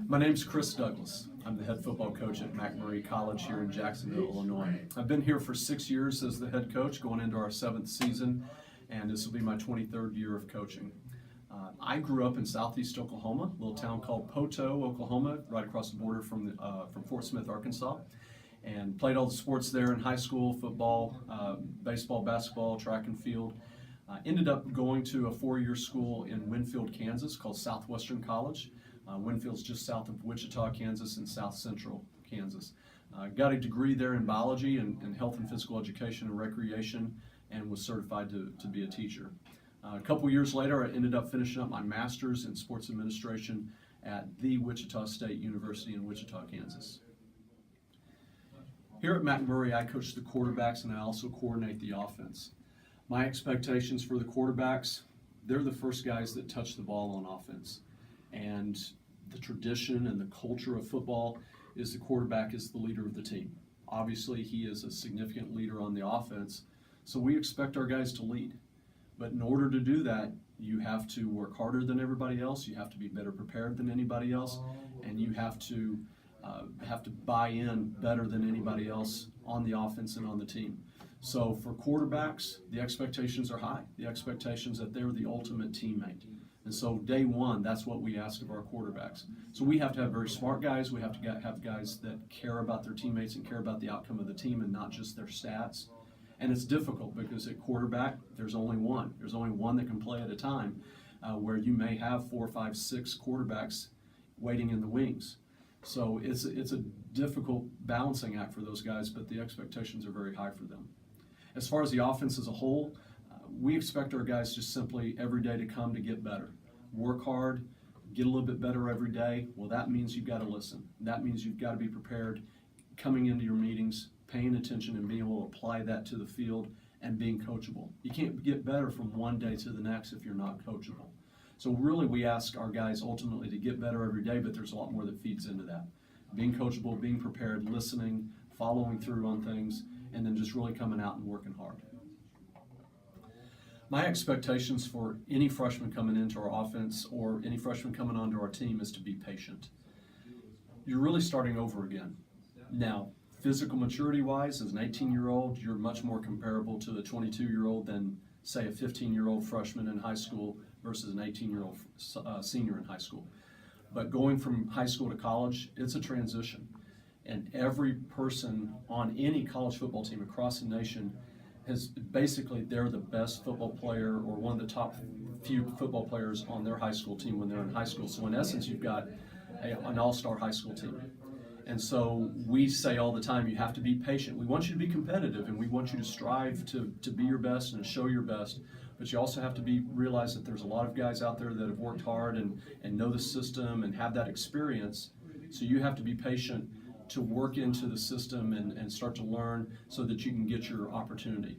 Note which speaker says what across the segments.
Speaker 1: My name's Chris Douglas. I'm the head football coach at McMurray College here in Jacksonville, Illinois. I've been here for 6 years as the head coach, going into our 7th season, and this will be my 23rd year of coaching. I grew up in southeast Oklahoma, a little town called Poto, Oklahoma, right across the border from Fort Smith, Arkansas, and played all the sports there in high school: football, baseball, basketball, track and field. Ended up going to a 4-year school in Winfield, Kansas called Southwestern College. Winfield's just south of Wichita, Kansas, and south central Kansas. Got a degree there in biology and health and physical education and recreation, and was certified to be a teacher. A couple years later, I ended up finishing up my master's in sports administration at the Wichita State University in Wichita, Kansas. Here at McMurray, I coach the quarterbacks and I also coordinate the offense. My expectations for the quarterbacks: they're the first guys that touch the ball on offense. And the tradition and the culture of football is the quarterback is the leader of the team. Obviously, he is a significant leader on the offense, so we expect our guys to lead. But in order to do that, you have to work harder than everybody else, you have to be better prepared than anybody else, and you have to buy in better than anybody else on the offense and on the team. So for quarterbacks, the expectations are high. The expectations that they're the ultimate teammate. And so day one, that's what we ask of our quarterbacks. So we have to have very smart guys. We have to have guys that care about their teammates and care about the outcome of the team and not just their stats. And it's difficult because at quarterback, there's only one. There's only one that can play at a time, where you may have 4, 5, 6 quarterbacks waiting in the wings. So it's a difficult balancing act for those guys, but the expectations are very high for them. As far as the offense as a whole, we expect our guys just simply every day to come to get better. Work hard, get a little bit better every day. Well, that means you've got to listen. That means you've got to be prepared, coming into your meetings, paying attention and being able to apply that to the field and being coachable. You can't get better from one day to the next if you're not coachable. So really we ask our guys ultimately to get better every day, but there's a lot more that feeds into that. Being coachable, being prepared, listening, following through on things, and then just really coming out and working hard. My expectations for any freshman coming into our offense or any freshman coming onto our team is to be patient. You're really starting over again. Now, physical maturity-wise, as an 18-year-old, you're much more comparable to a 22-year-old than, say, a 15-year-old freshman in high school versus an 18-year-old senior in high school. But going from high school to college, it's a transition. And every person on any college football team across the nation they're the best football player or one of the top few football players on their high school team when they're in high school. So in essence, you've got an all-star high school team. And so we say all the time, you have to be patient. We want you to be competitive and we want you to strive to be your best and show your best. But you also have to realize that there's a lot of guys out there that have worked hard and know the system and have that experience. So you have to be patient to work into the system and start to learn so that you can get your opportunity.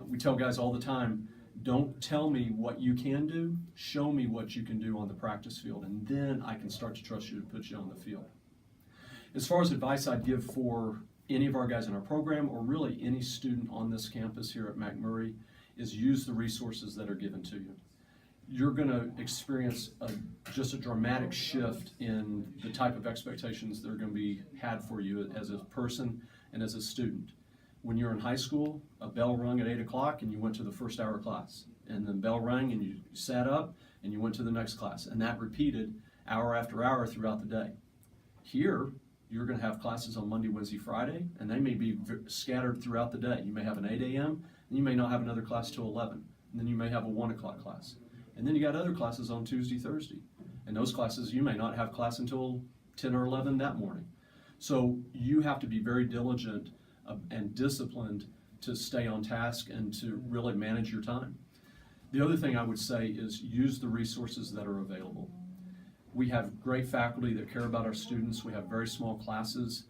Speaker 1: We tell guys all the time, don't tell me what you can do, show me what you can do on the practice field, and then I can start to trust you to put you on the field. As far as advice I'd give for any of our guys in our program, or really any student on this campus here at McMurray, is use the resources that are given to you. You're going to experience just a dramatic shift in the type of expectations that are going to be had for you as a person and as a student. When you're in high school, a bell rung at 8 o'clock and you went to the first hour class. And the bell rang and you sat up and you went to the next class. And that repeated hour after hour throughout the day. Here, you're going to have classes on Monday, Wednesday, Friday, and they may be scattered throughout the day. You may have an 8 a.m., and you may not have another class till 11. And then you may have a 1 o'clock class. And then you got other classes on Tuesday, Thursday. And those classes, you may not have class until 10 or 11 that morning. So you have to be very diligent and disciplined to stay on task and to really manage your time. The other thing I would say is use the resources that are available. We have great faculty that care about our students. We have very small classes.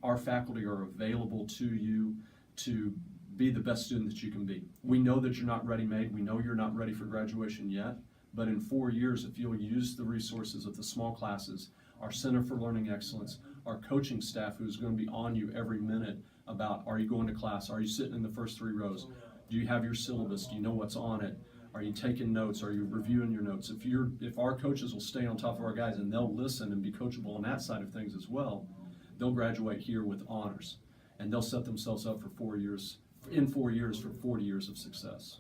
Speaker 1: Our faculty are available to you to be the best student that you can be. We know that you're not ready-made. We know you're not ready for graduation yet, but in 4 years, if you'll use the resources of the small classes, our Center for Learning Excellence, our coaching staff who's going to be on you every minute about, are you going to class? Are you sitting in the first 3 rows? Do you have your syllabus? Do you know what's on it? Are you taking notes? Are you reviewing your notes? If our coaches will stay on top of our guys and they'll listen and be coachable on that side of things as well, they'll graduate here with honors, and they'll set themselves up for 4 years, in 4 years, for 40 years of success.